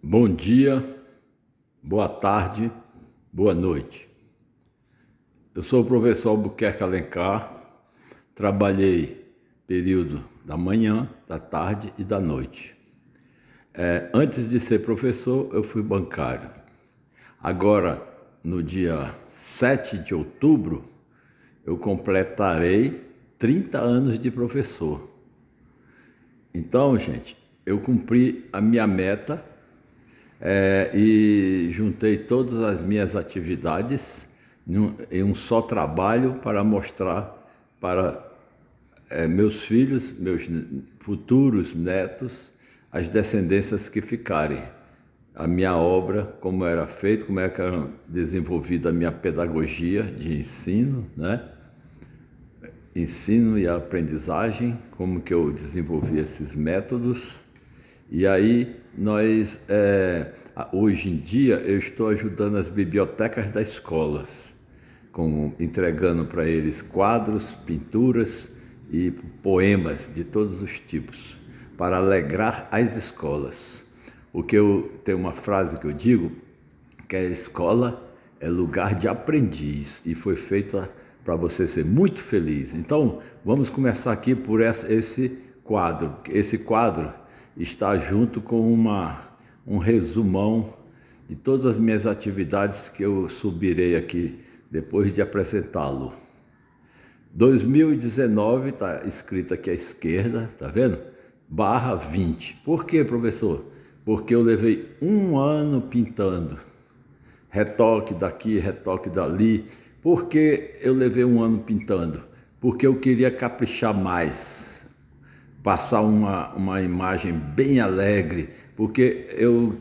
Bom dia, boa tarde, boa noite. Eu sou o professor Albuquerque Alencar, trabalhei período da manhã, da tarde e da noite. Antes de ser professor, eu fui bancário. Agora, no dia 7 de outubro, eu completarei 30 anos de professor. Então, gente, eu cumpri a minha meta e juntei todas as minhas atividades em um só trabalho para mostrar para meus filhos, meus futuros netos, as descendências que ficarem. A minha obra, como era feito, como era desenvolvida a minha pedagogia de ensino, né? Ensino e aprendizagem, como que eu desenvolvi esses métodos. E aí hoje em dia eu estou ajudando as bibliotecas das escolas, entregando para eles quadros, pinturas e poemas de todos os tipos, para alegrar as escolas. Tem uma frase que eu digo, que a escola é lugar de aprendiz e foi feita para você ser muito feliz. Então, vamos começar aqui por esse quadro. Esse quadro está junto com um resumão de todas as minhas atividades que eu subirei aqui depois de apresentá-lo. 2019 está escrito aqui à esquerda, tá vendo? /20. Por quê, professor? Porque eu levei 1 ano pintando. Retoque daqui, retoque dali. Por que eu levei 1 ano pintando? Porque eu queria caprichar mais, passar uma imagem bem alegre, porque eu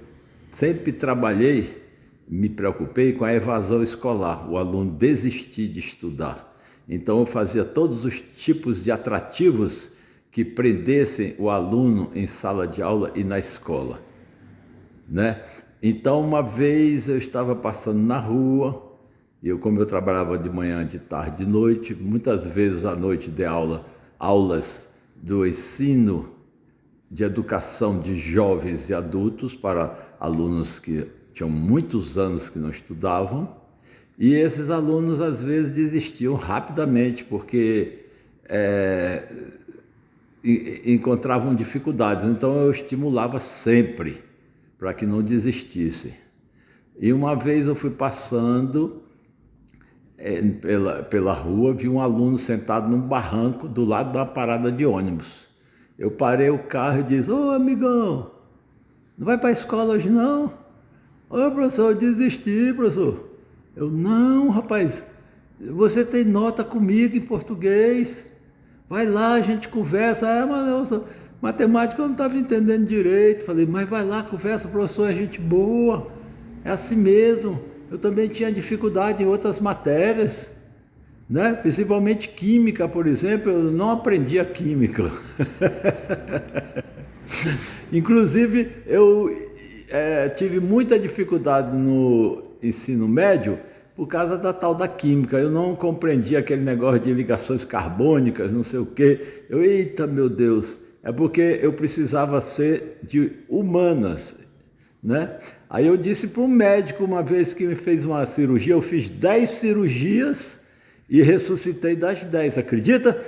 sempre trabalhei, me preocupei com a evasão escolar, o aluno desistir de estudar. Então eu fazia todos os tipos de atrativos que prendessem o aluno em sala de aula e na escola, né? Então uma vez eu estava passando na rua, como eu trabalhava de manhã, de tarde, de noite, muitas vezes à noite de aulas do ensino de educação de jovens e adultos para alunos que tinham muitos anos que não estudavam, e esses alunos às vezes desistiam rapidamente porque encontravam dificuldades. Então eu estimulava sempre para que não desistissem. E uma vez eu fui passando pela rua, vi um aluno sentado num barranco do lado da parada de ônibus. Eu parei o carro e disse: "Ô amigão, não vai para a escola hoje não?" "Ô professor, eu desisti, professor." Eu: "Não, rapaz, você tem nota comigo em português. Vai lá, a gente conversa." Mas matemática eu não estava entendendo direito. Falei: "Mas vai lá, conversa, o professor é gente boa. É assim mesmo. Eu também tinha dificuldade em outras matérias, né? Principalmente química, por exemplo, eu não aprendi a química." Inclusive, eu tive muita dificuldade no ensino médio por causa da tal da química. Eu não compreendia aquele negócio de ligações carbônicas, não sei o quê. Eita, meu Deus, é porque eu precisava ser de humanas, né? Aí eu disse para um médico, uma vez que me fez uma cirurgia, eu fiz 10 cirurgias e ressuscitei das 10, acredita?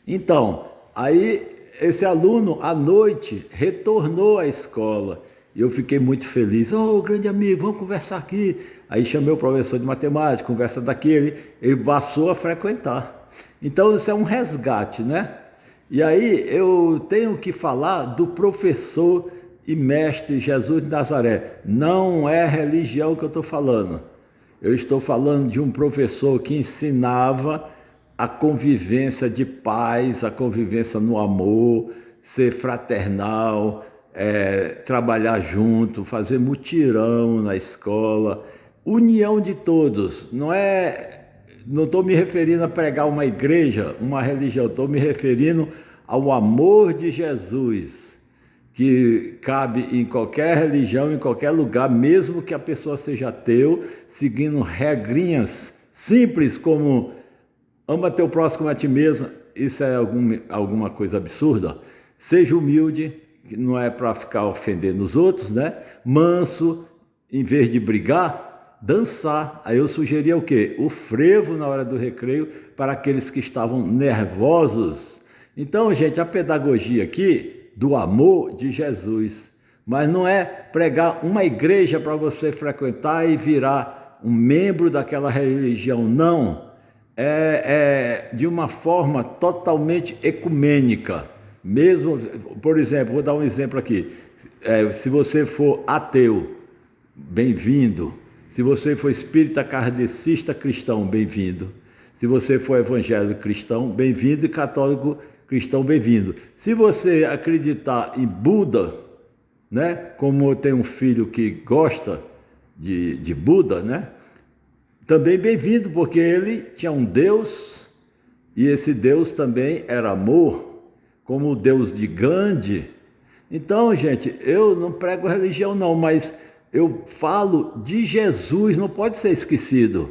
Então, aí esse aluno à noite retornou à escola e eu fiquei muito feliz. "Ô, grande amigo, vamos conversar aqui." Aí chamei o professor de matemática, conversa daqui, ele passou a frequentar. Então isso é um resgate, né? E aí eu tenho que falar do professor e mestre Jesus de Nazaré. Não é religião que eu estou falando. Eu estou falando de um professor que ensinava a convivência de paz, a convivência no amor, ser fraternal, trabalhar junto, fazer mutirão na escola, união de todos. Não estou me referindo a pregar uma igreja, uma religião, estou me referindo ao amor de Jesus, que cabe em qualquer religião, em qualquer lugar, mesmo que a pessoa seja ateu, seguindo regrinhas simples como ama teu próximo a ti mesmo. Isso é alguma coisa absurda? Seja humilde, que não é para ficar ofendendo os outros, né? Manso, em vez de brigar, dançar. Aí eu sugeria o quê? O frevo na hora do recreio para aqueles que estavam nervosos. Então, gente, a pedagogia aqui do amor de Jesus, mas não é pregar uma igreja para você frequentar e virar um membro daquela religião, não. É de uma forma totalmente ecumênica. Mesmo, por exemplo, vou dar um exemplo aqui. Se você for ateu, bem-vindo. Se você for espírita kardecista cristão, bem-vindo. Se você for evangélico cristão, bem-vindo. E católico cristão, bem-vindo. Se você acreditar em Buda, né? Como eu tenho um filho que gosta de Buda, né? Também bem-vindo, porque ele tinha um Deus, e esse Deus também era amor, como o Deus de Gandhi. Então, gente, eu não prego religião não, mas eu falo de Jesus, não pode ser esquecido.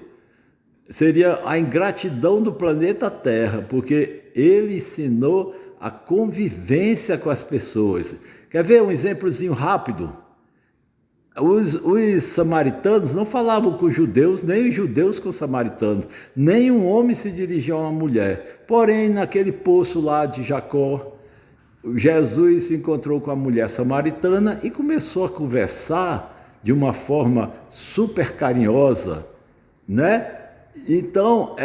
Seria a ingratidão do planeta Terra, porque ele ensinou a convivência com as pessoas. Quer ver um exemplozinho rápido? Os samaritanos não falavam com os judeus, nem os judeus com os samaritanos. Nenhum homem se dirigia a uma mulher. Porém, naquele poço lá de Jacó, Jesus se encontrou com a mulher samaritana e começou a conversar de uma forma super carinhosa, né? Então,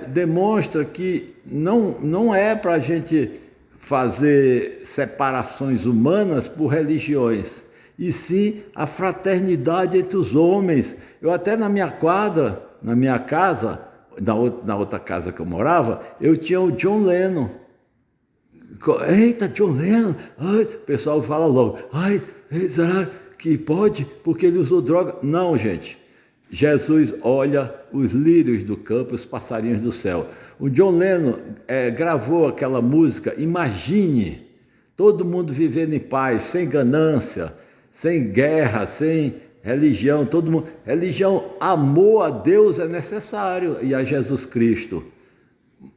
demonstra que não é para a gente fazer separações humanas por religiões, e sim a fraternidade entre os homens. Eu até na minha quadra, na minha casa, na outra casa que eu morava, eu tinha o John Lennon. Eita, John Lennon! Ai, o pessoal fala logo, ai, será que pode? Porque ele usou droga. Não, gente. Jesus olha os lírios do campo, os passarinhos do céu. O John Lennon gravou aquela música, Imagine, todo mundo vivendo em paz, sem ganância, sem guerra, sem religião, todo mundo. Religião, amor a Deus é necessário e a Jesus Cristo.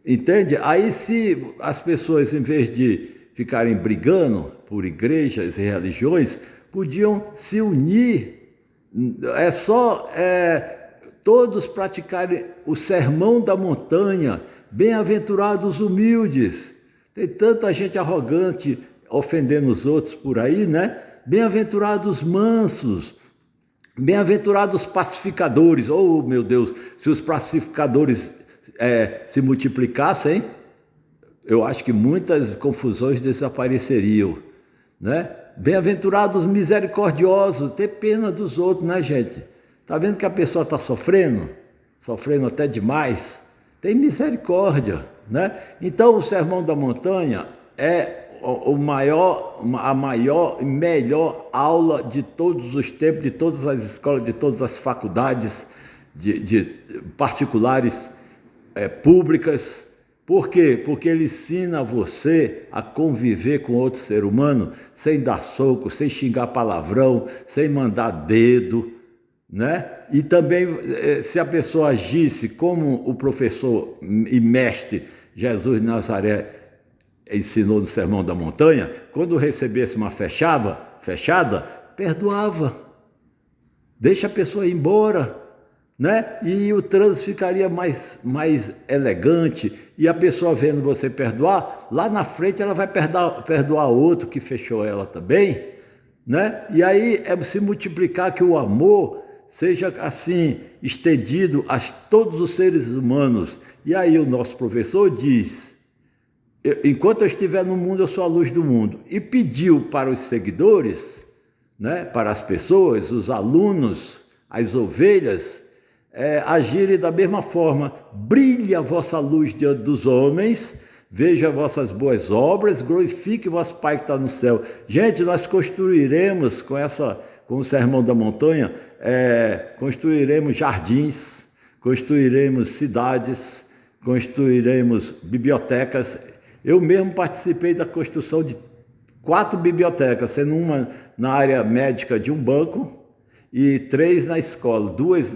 Entende? Aí se as pessoas, em vez de ficarem brigando por igrejas e religiões, podiam se unir. É só todos praticarem o sermão da montanha. Bem-aventurados humildes. Tem tanta gente arrogante ofendendo os outros por aí, né? Bem-aventurados mansos, bem-aventurados pacificadores. Oh, meu Deus, se os pacificadores se multiplicassem, eu acho que muitas confusões desapareceriam, né? Bem-aventurados misericordiosos, ter pena dos outros, né, gente? Tá vendo que a pessoa está sofrendo até demais? Tem misericórdia, né? Então, o Sermão da Montanha é a maior e melhor aula de todos os tempos, de todas as escolas, de todas as faculdades de particulares, públicas. Por quê? Porque ele ensina você a conviver com outro ser humano sem dar soco, sem xingar palavrão, sem mandar dedo, né? E também, se a pessoa agisse como o professor e mestre Jesus de Nazaré ensinou no Sermão da Montanha, quando recebesse uma fechada, perdoava, deixa a pessoa ir embora, né? E o trânsito ficaria mais elegante, e a pessoa vendo você perdoar, lá na frente ela vai perdoar outro que fechou ela também, né? E aí se multiplicar, que o amor seja assim estendido a todos os seres humanos. E aí o nosso professor diz: enquanto eu estiver no mundo, eu sou a luz do mundo. E pediu para os seguidores, né, para as pessoas, os alunos, as ovelhas, agirem da mesma forma. Brilhe a vossa luz diante dos homens, veja vossas boas obras, glorifique vosso Pai que está no céu. Gente, nós construiremos com o Sermão da Montanha, construiremos jardins, construiremos cidades, construiremos bibliotecas. Eu mesmo participei da construção de 4 bibliotecas, sendo uma na área médica de um banco e 3 na escola. 2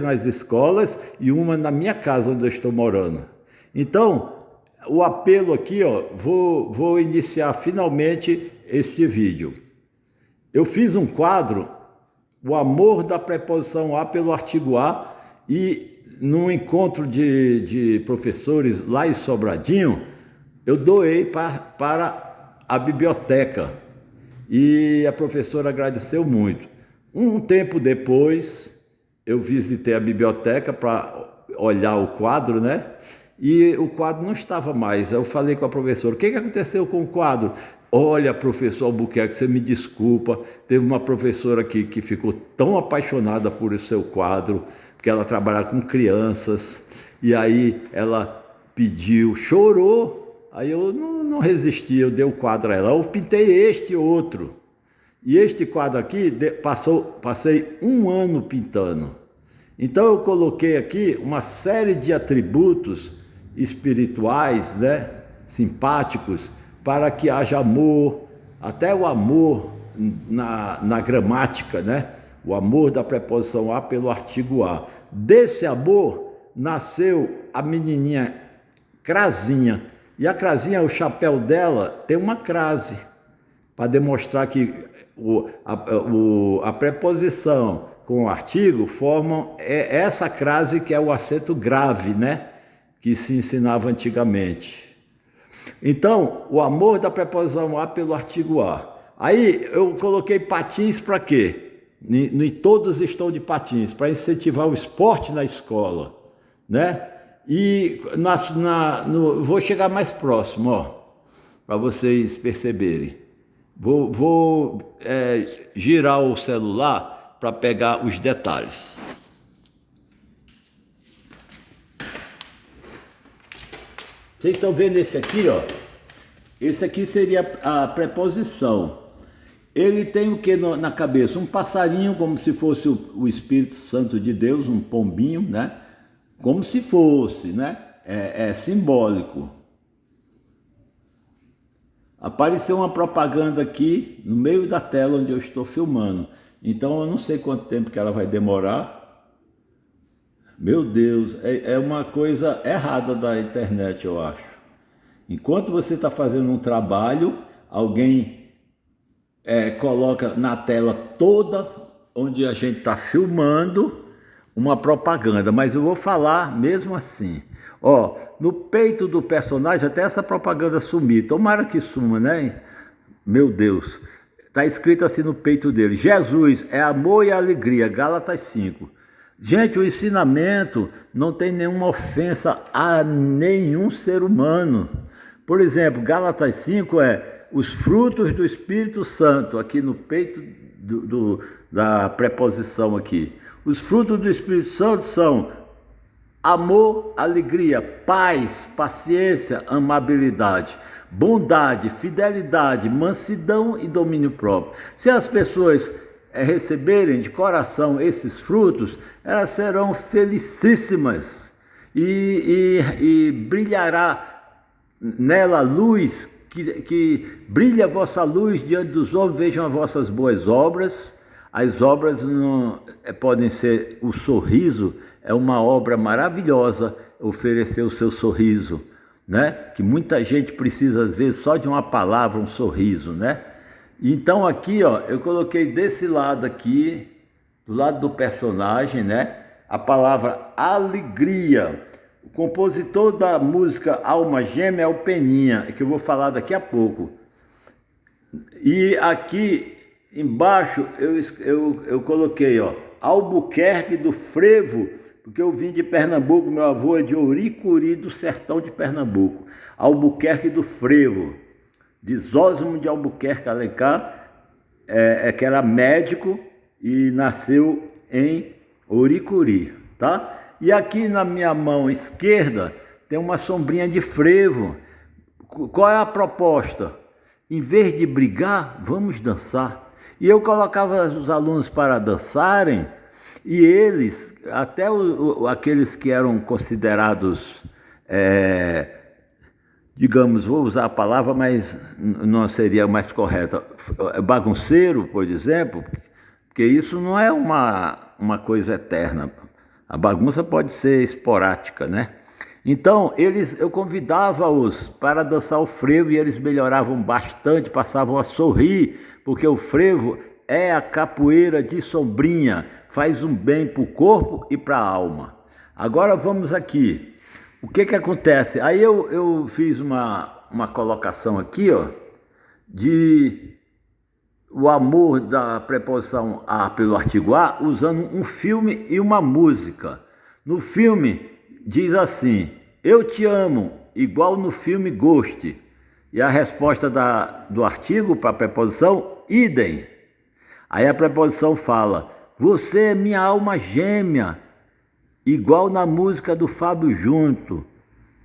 nas escolas e uma na minha casa, onde eu estou morando. Então, o apelo aqui, vou iniciar finalmente este vídeo. Eu fiz um quadro, o amor da preposição a pelo artigo a, e num encontro de professores lá em Sobradinho, eu doei para a biblioteca e a professora agradeceu muito. Um tempo depois, eu visitei a biblioteca para olhar o quadro, né? E o quadro não estava mais. Eu falei com a professora, o que aconteceu com o quadro? Olha, professor Albuquerque, você me desculpa, teve uma professora aqui que ficou tão apaixonada por o seu quadro, porque ela trabalha com crianças, e aí ela pediu, chorou, aí eu não resisti, eu dei o quadro a ela. Eu pintei este outro, e este quadro aqui, passei 1 ano pintando. Então eu coloquei aqui uma série de atributos espirituais, né, simpáticos, para que haja amor, até o amor na gramática, né? O amor da preposição a pelo artigo a. Desse amor nasceu a menininha Crazinha. E a Crazinha, o chapéu dela tem uma crase, para demonstrar que a preposição com o artigo formam essa crase que é o acento grave, né? Que se ensinava antigamente. Então, o amor da preposição a pelo artigo a. Aí eu coloquei patins para quê? Todos estão de patins, para incentivar o esporte na escola, né? E vou chegar mais próximo, ó, para vocês perceberem. Vou girar o celular para pegar os detalhes. Vocês estão vendo esse aqui, ó? Esse aqui seria a preposição. Ele tem o que na cabeça? Um passarinho, como se fosse o Espírito Santo de Deus, um pombinho, né? Como se fosse, né? É simbólico. Apareceu uma propaganda aqui no meio da tela onde eu estou filmando. Então eu não sei quanto tempo que ela vai demorar. Meu Deus, é uma coisa errada da internet, eu acho. Enquanto você está fazendo um trabalho, alguém coloca na tela toda, onde a gente está filmando, uma propaganda. Mas eu vou falar mesmo assim. Ó, no peito do personagem, até essa propaganda sumir. Tomara que suma, né? Meu Deus. Está escrito assim no peito dele: Jesus é amor e alegria, Gálatas 5. Gente, o ensinamento não tem nenhuma ofensa a nenhum ser humano. Por exemplo, Gálatas 5 é os frutos do Espírito Santo, aqui no peito da preposição aqui. Os frutos do Espírito Santo são amor, alegria, paz, paciência, amabilidade, bondade, fidelidade, mansidão e domínio próprio. Se as pessoas receberem de coração esses frutos, elas serão felicíssimas e brilhará nela a luz, que brilha a vossa luz diante dos homens, vejam as vossas boas obras. As obras não podem ser o sorriso, é uma obra maravilhosa oferecer o seu sorriso, né? Que muita gente precisa às vezes só de uma palavra, um sorriso, né? Então aqui, ó, eu coloquei desse lado aqui, do lado do personagem, né? A palavra alegria. O compositor da música Alma Gêmea é o Peninha, que eu vou falar daqui a pouco. E aqui embaixo eu coloquei, ó, Albuquerque do Frevo, porque eu vim de Pernambuco, meu avô é de Ouricuri, do sertão de Pernambuco. Albuquerque do Frevo, de Zósimo de Albuquerque Alencar, que era médico e nasceu em Ouricuri, tá? E aqui na minha mão esquerda tem uma sombrinha de frevo. Qual é a proposta? Em vez de brigar, vamos dançar. E eu colocava os alunos para dançarem, e eles, até aqueles que eram considerados, digamos, vou usar a palavra, mas não seria mais correta, bagunceiro, por exemplo, porque isso não é uma coisa eterna. A bagunça pode ser esporádica, né? Então, eu convidava-os para dançar o frevo e eles melhoravam bastante, passavam a sorrir, porque o frevo é a capoeira de sombrinha, faz um bem para o corpo e para a alma. Agora vamos aqui. O que acontece? Aí eu fiz uma colocação aqui, ó, de o amor da preposição a pelo artigo a, usando um filme e uma música. No filme diz assim: eu te amo, igual no filme Ghost. E a resposta do artigo para a preposição, idem. Aí a preposição fala: você é minha alma gêmea, igual na música do Fábio Júnior,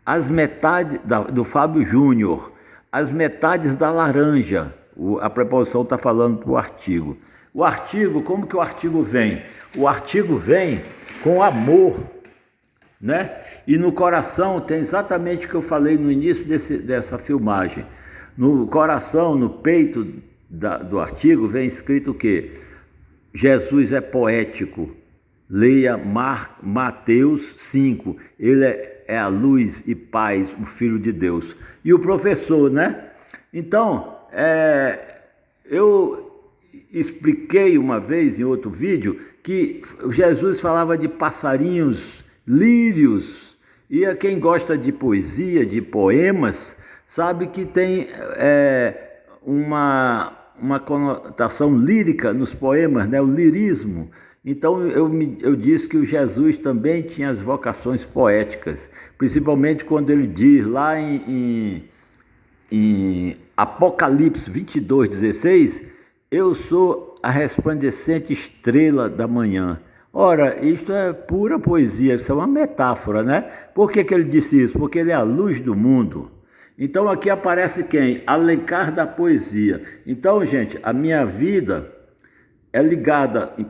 as metades do Fábio Júnior, as metades da laranja. A preposição está falando para o artigo. O artigo, como que o artigo vem? O artigo vem com amor, né? E no coração tem exatamente o que eu falei no início dessa filmagem. No coração, no peito do artigo, vem escrito o quê? Jesus é poético. Leia Mateus 5. Ele é a luz e paz, o Filho de Deus. E o professor, né? Então, eu expliquei uma vez em outro vídeo que Jesus falava de passarinhos, lírios, e quem gosta de poesia, de poemas, sabe que tem uma conotação lírica nos poemas, né? O lirismo. Então eu disse que o Jesus também tinha as vocações poéticas, principalmente quando ele diz lá em Apocalipse 22:16, eu sou a resplandecente estrela da manhã. Ora, isto é pura poesia, isso é uma metáfora, né? Por que ele disse isso? Porque ele é a luz do mundo. Então aqui aparece quem? Alencar da poesia. Então, gente, a minha vida é ligada em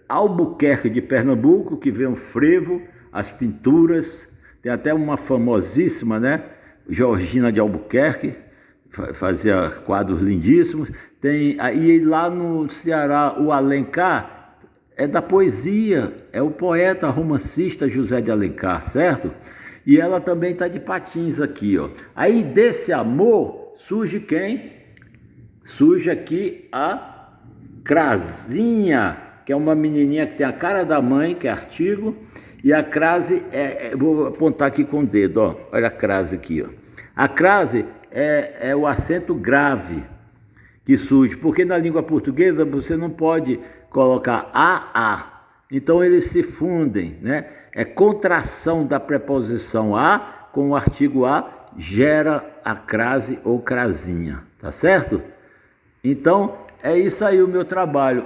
Albuquerque de Pernambuco, que vem o frevo, as pinturas, tem até uma famosíssima, né? Georgina de Albuquerque, fazia quadros lindíssimos. Tem aí lá no Ceará o Alencar, é da poesia, é o poeta romancista José de Alencar, certo? E ela também está de patins aqui, ó. Aí desse amor surge quem? Surge aqui a Crazinha, que é uma menininha que tem a cara da mãe, que é artigo, e a crase, vou apontar aqui com o dedo, ó. Olha a crase aqui, ó. A crase é o acento grave que surge, porque na língua portuguesa você não pode colocar a. Então eles se fundem, né? É contração da preposição a com o artigo a, gera a crase ou crasinha, tá certo? Então é isso aí o meu trabalho.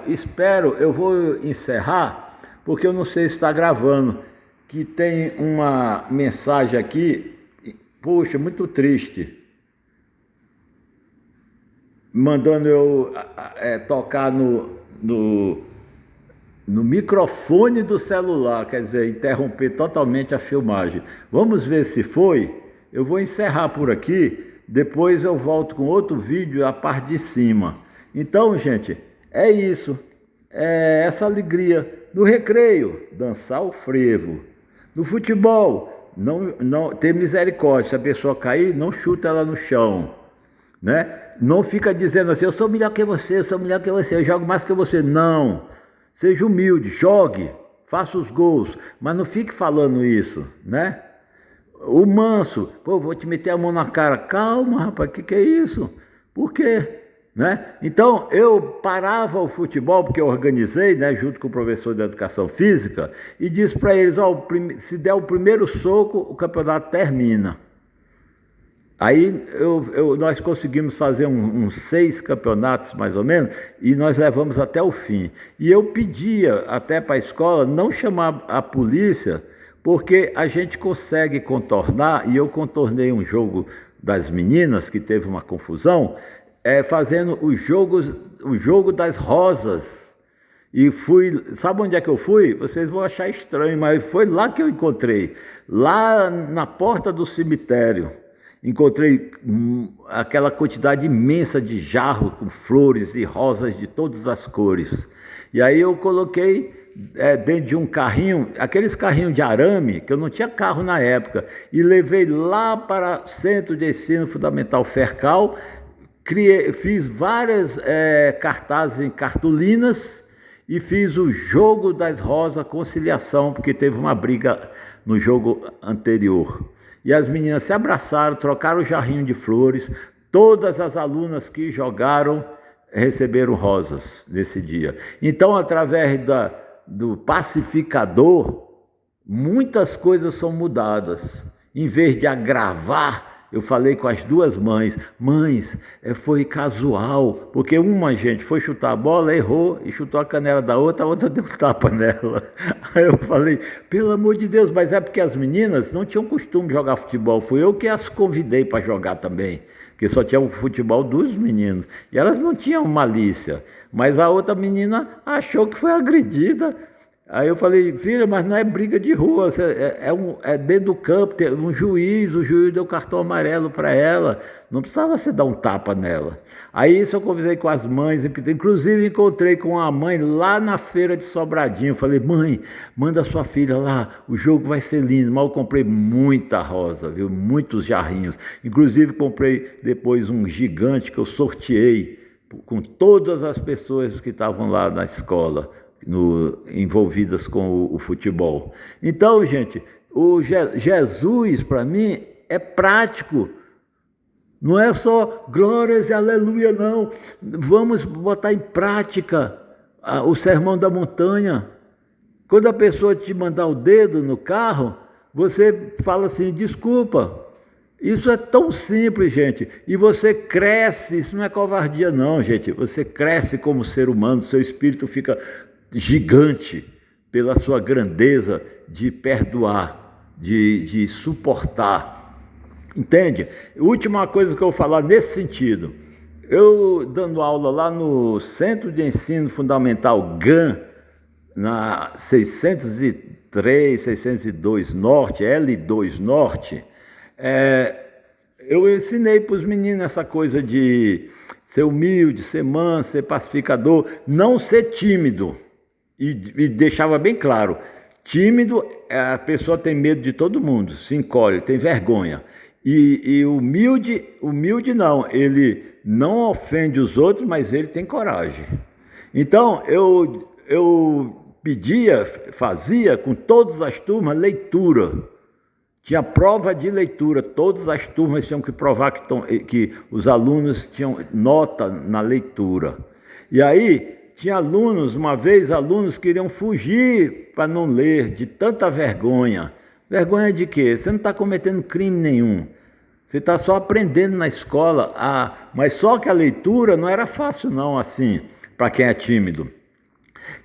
Eu vou encerrar, porque eu não sei se está gravando, que tem uma mensagem aqui, poxa, muito triste, mandando eu tocar no microfone do celular, quer dizer, interromper totalmente a filmagem. Vamos ver se foi. Eu vou encerrar por aqui, depois eu volto com outro vídeo a parte de cima. Então, gente, é isso. É essa alegria. No recreio, dançar o frevo. No futebol, não ter misericórdia. Se a pessoa cair, não chuta ela no chão, né? Não fica dizendo assim: eu sou melhor que você, eu jogo mais que você. Não. Seja humilde, jogue, faça os gols, mas não fique falando isso, né? O manso, pô, vou te meter a mão na cara. Calma, rapaz, que é isso? Por quê? Né? Então, eu parava o futebol, porque eu organizei, né, junto com o professor de educação física, e disse para eles: ó, se der o primeiro soco, o campeonato termina. Aí nós conseguimos fazer uns 6 campeonatos, mais ou menos, e nós levamos até o fim. E eu pedia até para a escola não chamar a polícia, porque a gente consegue contornar, e eu contornei um jogo das meninas, que teve uma confusão, fazendo o jogo das rosas. E sabe onde é que eu fui? Vocês vão achar estranho, mas foi lá que eu encontrei, lá na porta do cemitério. Encontrei aquela quantidade imensa de jarro com flores e rosas de todas as cores. E aí eu coloquei dentro de um carrinho, aqueles carrinhos de arame, que eu não tinha carro na época, e levei lá para o Centro de Ensino Fundamental Fercal, fiz várias cartazes em cartolinas e fiz o jogo das rosas conciliação, porque teve uma briga no jogo anterior. E as meninas se abraçaram, trocaram o jarrinho de flores, todas as alunas que jogaram receberam rosas nesse dia. Então, através do pacificador, muitas coisas são mudadas. Em vez de agravar, eu falei com as duas mães, foi casual, porque uma gente foi chutar a bola, errou e chutou a canela da outra, a outra deu um tapa nela. Aí eu falei, pelo amor de Deus, mas é porque as meninas não tinham costume de jogar futebol, fui eu que as convidei para jogar também, porque só tinha o futebol dos meninos, e elas não tinham malícia, mas a outra menina achou que foi agredida. Aí eu falei, filha, mas não é briga de rua, é dentro do campo, tem um juiz, o juiz deu cartão amarelo para ela, não precisava você dar um tapa nela. Aí isso eu conversei com as mães, inclusive encontrei com a mãe lá na feira de Sobradinho, falei, mãe, manda sua filha lá, o jogo vai ser lindo, mas eu comprei muita rosa, viu, muitos jarrinhos, inclusive comprei depois um gigante que eu sorteei com todas as pessoas que estavam lá na escola, envolvidas com o futebol. Então, gente, o Jesus, para mim, é prático. Não é só glórias e aleluia, não. Vamos botar em prática o sermão da montanha. Quando a pessoa te mandar o dedo no carro, você fala assim, desculpa. Isso é tão simples, gente, e você cresce, isso não é covardia não, gente, você cresce como ser humano, seu espírito fica gigante pela sua grandeza de perdoar, de suportar, entende? Última coisa que eu vou falar nesse sentido, eu dando aula lá no Centro de Ensino Fundamental GAN, na 603, 602 Norte, L2 Norte, eu ensinei para os meninos essa coisa de ser humilde, ser manso, ser pacificador, não ser tímido. E deixava bem claro, tímido, a pessoa tem medo de todo mundo, se encolhe, tem vergonha. E humilde não, ele não ofende os outros, mas ele tem coragem. Então, eu fazia com todas as turmas leitura. Tinha prova de leitura, todas as turmas tinham que provar que os alunos tinham nota na leitura. E aí, tinha alunos, uma vez alunos queriam fugir para não ler, de tanta vergonha. Vergonha de quê? Você não está cometendo crime nenhum. Você está só aprendendo na escola. Mas só que a leitura não era fácil não, assim, para quem é tímido.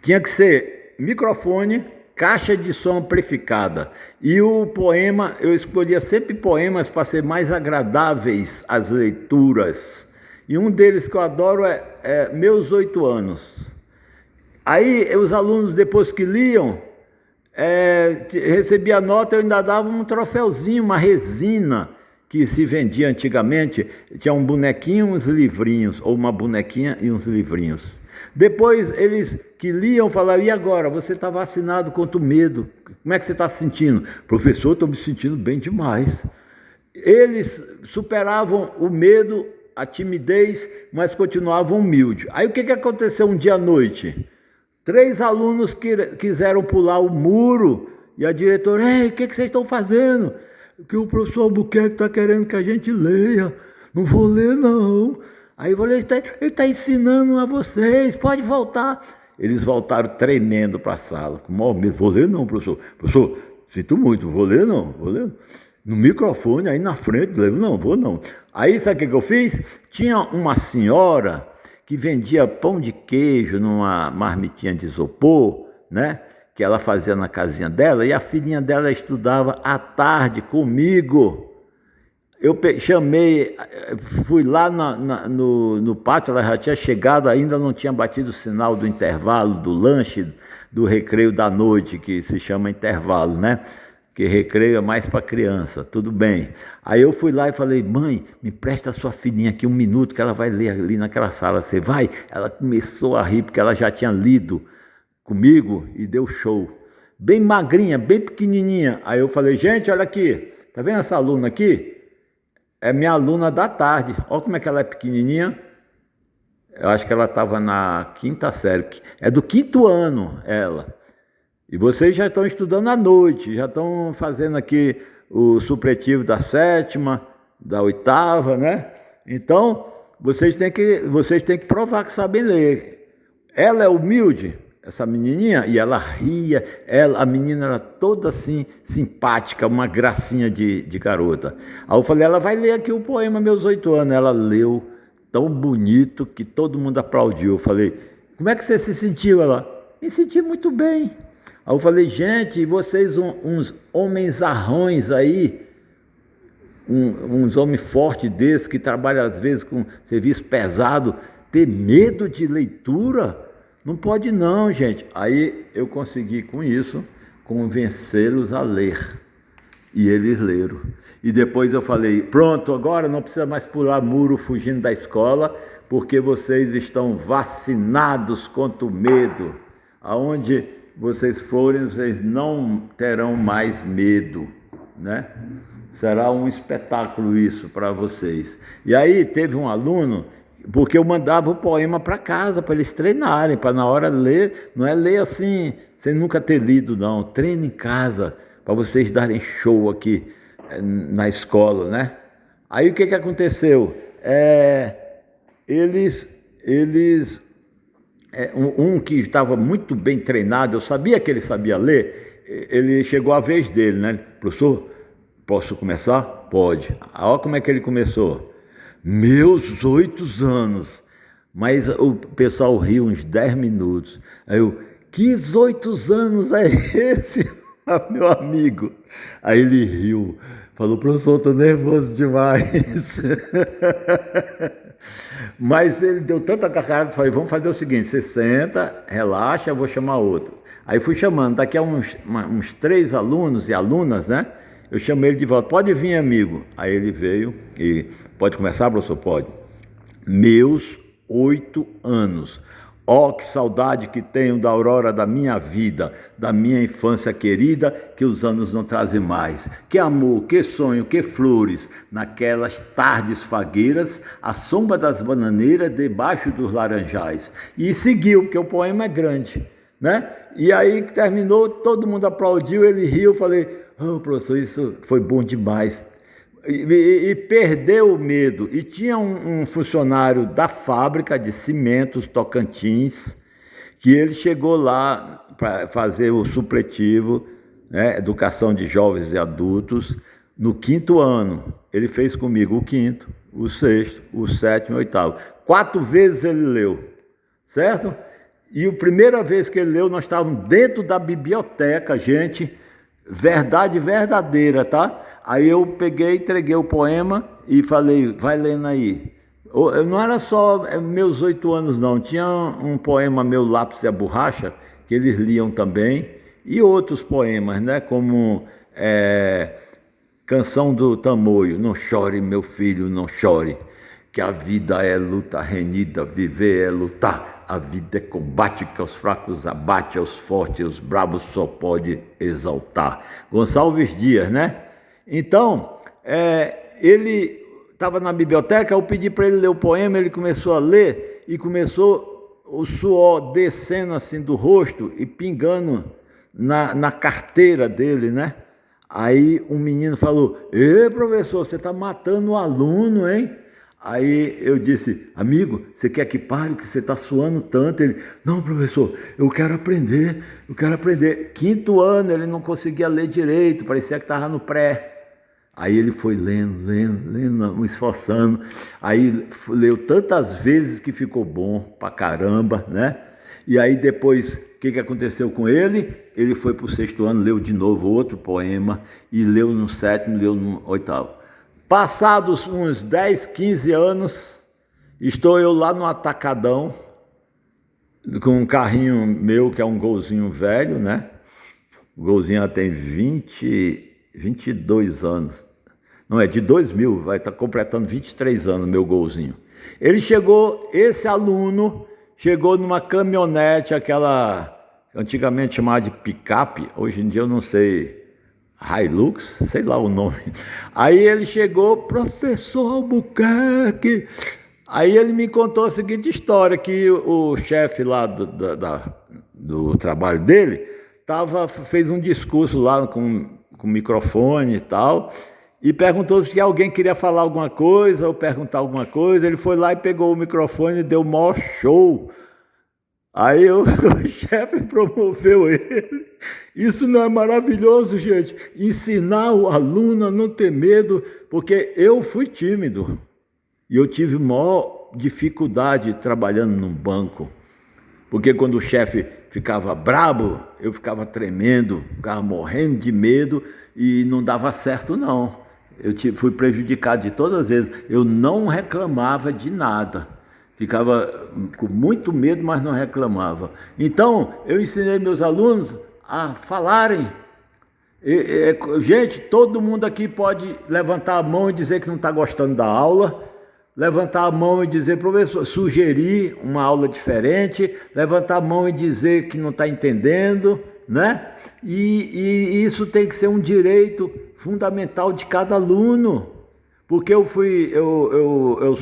Tinha que ser microfone, caixa de som amplificada. E o poema, eu escolhia sempre poemas para ser mais agradáveis às leituras. E um deles que eu adoro é Meus 8 Anos. Aí os alunos, depois que liam, recebia a nota, eu ainda dava um troféuzinho, uma resina, que se vendia antigamente, tinha um bonequinho e uns livrinhos, ou uma bonequinha e uns livrinhos. Depois eles que liam falavam, e agora? Você está vacinado contra o medo, como é que você está se sentindo? Professor, estou me sentindo bem demais. Eles superavam o medo, a timidez, mas continuavam humildes. Aí o que aconteceu um dia à noite? 3 alunos quiseram pular o muro e a diretora, ei, o que vocês estão fazendo? Que o professor Albuquerque está querendo que a gente leia. Não vou ler, não. Aí eu falei, ele está ensinando a vocês, pode voltar. Eles voltaram tremendo para a sala, com o maior medo. Vou ler não, professor. Professor, sinto muito, vou ler não. No microfone, aí na frente, não, vou não. Aí sabe o que eu fiz? Tinha uma senhora que vendia pão de queijo numa marmitinha de isopor, né? Que ela fazia na casinha dela, e a filhinha dela estudava à tarde comigo. Eu chamei, fui lá no pátio, ela já tinha chegado, ainda não tinha batido o sinal do intervalo, do lanche, do recreio da noite, que se chama intervalo, né? Que recreio é mais para criança, tudo bem. Aí eu fui lá e falei, mãe, me presta a sua filhinha aqui 1 minuto, que ela vai ler ali naquela sala, você vai? Ela começou a rir, porque ela já tinha lido comigo e deu show. Bem magrinha, bem pequenininha. Aí eu falei, gente, olha aqui, tá vendo essa aluna aqui? É minha aluna da tarde. Olha como é que ela é pequenininha. Eu acho que ela estava na 5ª série. É do 5º ano, ela. E vocês já estão estudando à noite, já estão fazendo aqui o supletivo da 7ª, da 8ª, né? Então, vocês têm que provar que sabem ler. Ela é humilde, essa menininha, e ela ria. A menina era toda assim, simpática, uma gracinha de garota. Aí eu falei, ela vai ler aqui o poema Meus 8 anos. Ela leu tão bonito que todo mundo aplaudiu. Eu falei, como é que você se sentiu? Ela, me senti muito bem. Aí eu falei, gente, e vocês uns homens arrões aí, uns homens fortes desses, que trabalham às vezes com serviço pesado, ter medo de leitura? Não pode não, gente. Aí eu consegui com isso convencê-los a ler. E eles leram. E depois eu falei, pronto, agora não precisa mais pular muro fugindo da escola, porque vocês estão vacinados contra o medo. Aonde vocês forem, vocês não terão mais medo, né? Será um espetáculo isso para vocês. E aí teve um aluno, porque eu mandava o poema para casa, para eles treinarem, para na hora ler, não é ler assim, sem nunca ter lido não, treina em casa, para vocês darem show aqui na escola, né? Aí o que aconteceu? Um que estava muito bem treinado, eu sabia que ele sabia ler, ele chegou a vez dele, né? Professor, posso começar? Pode. Olha como é que ele começou. Meus 8 anos. Mas o pessoal riu uns 10 minutos. Aí eu, que 8 anos é esse, meu amigo? Aí ele riu. Falou, professor, estou nervoso demais. Mas ele deu tanta gargalhada, falei, vamos fazer o seguinte, você senta, relaxa, eu vou chamar outro. Aí fui chamando, daqui a uns 3 alunos e alunas, né? Eu chamei ele de volta, pode vir, amigo. Aí ele veio e, pode começar, professor? Pode. Meus 8 anos. Oh, que saudade que tenho da aurora da minha vida, da minha infância querida, que os anos não trazem mais. Que amor, que sonho, que flores, naquelas tardes fagueiras, à sombra das bananeiras, debaixo dos laranjais. E seguiu, porque o poema é grande, né? E aí que terminou, todo mundo aplaudiu, ele riu, eu falei, oh, professor, isso foi bom demais. E perdeu o medo. E tinha um funcionário da fábrica de cimentos Tocantins, que ele chegou lá para fazer o supletivo, né, educação de jovens e adultos, no 5º ano. Ele fez comigo o 5º, o 6º, o 7º e o 8º. 4 vezes ele leu, certo? E a primeira vez que ele leu, nós estávamos dentro da biblioteca, gente, verdade verdadeira, tá? Aí eu peguei, entreguei o poema e falei, vai lendo aí. Não era só meus 8 anos não, tinha um poema meu, Lápis e a Borracha, que eles liam também, e outros poemas, né? Como Canção do Tamoio, não chore meu filho, não chore, que a vida é luta renhida, viver é lutar, a vida é combate que aos fracos abate, aos fortes, aos bravos só pode exaltar. Gonçalves Dias, né? Então, ele estava na biblioteca, eu pedi para ele ler o poema, ele começou a ler e começou o suor descendo assim do rosto e pingando na carteira dele, né? Aí um menino falou, professor, você está matando o aluno, hein? Aí eu disse, amigo, você quer que pare, que você está suando tanto? Ele, não, professor, eu quero aprender. 5º ano, ele não conseguia ler direito, parecia que estava no pré. Aí ele foi lendo, esforçando. Aí leu tantas vezes que ficou bom pra caramba, né? E aí depois, o que aconteceu com ele? Ele foi para o 6º ano, leu de novo outro poema, e leu no 7º, leu no 8º. Passados uns 10, 15 anos, estou eu lá no Atacadão, com um carrinho meu, que é um Golzinho velho, né? O Golzinho já tem 22 anos. Não, é de 2000, vai estar completando 23 anos, meu Golzinho. Ele chegou, esse aluno chegou numa caminhonete, aquela antigamente chamava de picape, hoje em dia eu não sei, Hilux, sei lá o nome. Aí ele chegou, professor Albuquerque. Aí ele me contou a seguinte história, que o chefe lá do trabalho dele fez um discurso lá com microfone e tal, e perguntou se alguém queria falar alguma coisa ou perguntar alguma coisa. Ele foi lá e pegou o microfone e deu o maior show. Aí o chefe promoveu ele. Isso não é maravilhoso, gente? Ensinar o aluno a não ter medo, porque eu fui tímido e eu tive maior dificuldade trabalhando num banco. Porque quando o chefe ficava brabo, eu ficava tremendo, ficava morrendo de medo e não dava certo não. Fui prejudicado de todas as vezes. Eu não reclamava de nada. Ficava com muito medo, mas não reclamava. Então, eu ensinei meus alunos a falarem. Gente, todo mundo aqui pode levantar a mão e dizer que não está gostando da aula, levantar a mão e dizer, professor, sugerir uma aula diferente, levantar a mão e dizer que não está entendendo, né? E isso tem que ser um direito fundamental de cada aluno. Porque eu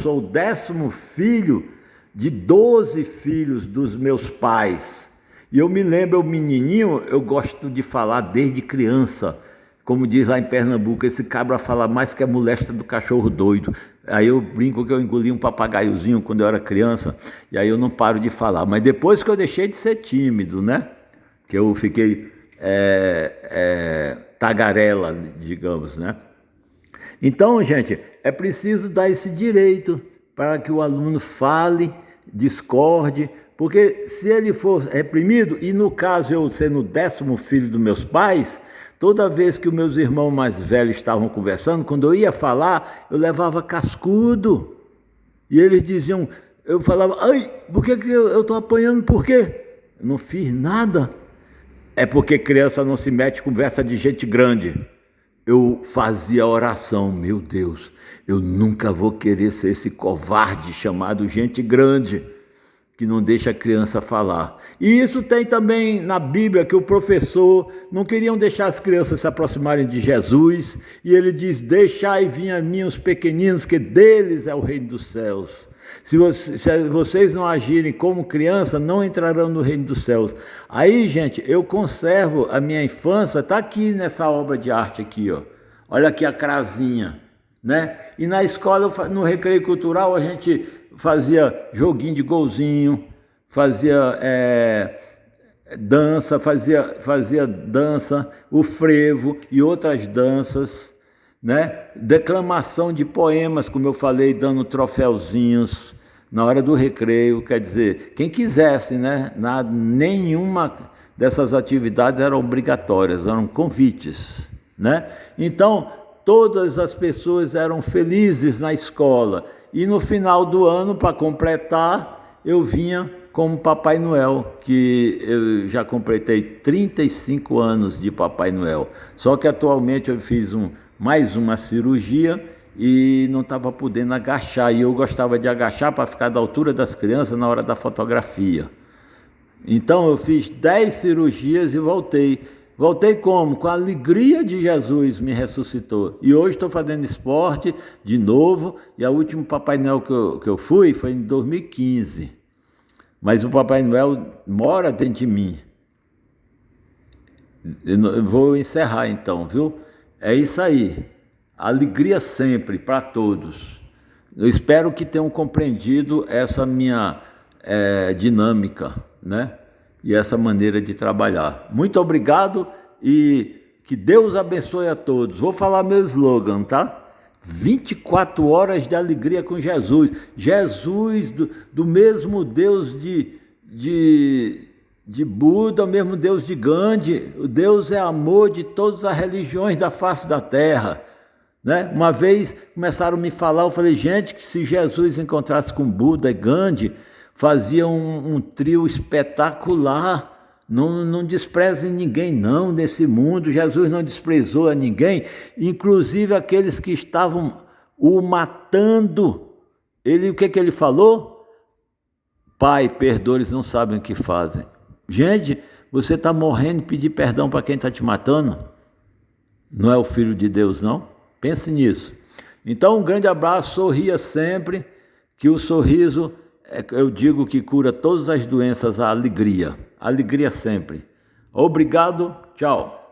sou o 10º filho de 12 filhos dos meus pais. E eu me lembro, o menininho, eu gosto de falar desde criança. Como diz lá em Pernambuco, esse cabra fala mais que a moléstia do cachorro doido. Aí eu brinco que eu engoli um papagaiozinho quando eu era criança, e aí eu não paro de falar. Mas depois que eu deixei de ser tímido, né? Que eu fiquei tagarela, digamos, né? Então, gente, é preciso dar esse direito para que o aluno fale, discorde, porque se ele for reprimido, e no caso eu sendo o 10º filho dos meus pais, toda vez que os meus irmãos mais velhos estavam conversando, quando eu ia falar, eu levava cascudo. E eles diziam, eu falava, ai, por que eu estou apanhando, por quê? Eu não fiz nada. É porque criança não se mete em conversa de gente grande. Eu fazia oração, meu Deus, eu nunca vou querer ser esse covarde chamado gente grande, que não deixa a criança falar. E isso tem também na Bíblia, que o professor não queriam deixar as crianças se aproximarem de Jesus, e ele diz, deixai vir a mim os pequeninos, que deles é o reino dos céus. Se vocês não agirem como criança, não entrarão no reino dos céus. Aí, gente, eu conservo a minha infância, está aqui nessa obra de arte aqui, ó. Olha aqui a crasinha, né? E na escola, no recreio cultural, a gente fazia joguinho de golzinho, fazia dança, fazia dança, o frevo e outras danças, né? Declamação de poemas, como eu falei, dando troféuzinhos na hora do recreio. Quer dizer, quem quisesse, né? Nenhuma dessas atividades eram obrigatórias, eram convites, né? Então, todas as pessoas eram felizes na escola. E no final do ano, para completar, eu vinha como Papai Noel, que eu já completei 35 anos de Papai Noel. Só que atualmente eu fiz mais uma cirurgia e não estava podendo agachar. E eu gostava de agachar para ficar da altura das crianças na hora da fotografia. Então eu fiz 10 cirurgias e voltei. Voltei como? Com a alegria de Jesus me ressuscitou. E hoje estou fazendo esporte de novo. E o último Papai Noel que eu fui foi em 2015. Mas o Papai Noel mora dentro de mim. Eu vou encerrar então, viu? É isso aí. Alegria sempre para todos. Eu espero que tenham compreendido essa minha dinâmica, né? E essa maneira de trabalhar. Muito obrigado e que Deus abençoe a todos. Vou falar meu slogan, tá? 24 horas de alegria com Jesus. Jesus, do mesmo Deus de Buda, o mesmo Deus de Gandhi. O Deus é amor de todas as religiões da face da terra. Né? Uma vez começaram a me falar, eu falei, gente, que se Jesus encontrasse com Buda e Gandhi, fazia um trio espetacular. Não desprezem ninguém não nesse mundo. Jesus não desprezou a ninguém, inclusive aqueles que estavam o matando. O que ele falou? Pai, perdoa, eles não sabem o que fazem. Gente, Você está morrendo e pedir perdão para quem está te matando? Não é o Filho de Deus, não? Pense nisso. Então, um grande abraço, sorria sempre, que o sorriso, eu digo que cura todas as doenças, a alegria sempre. Obrigado, tchau.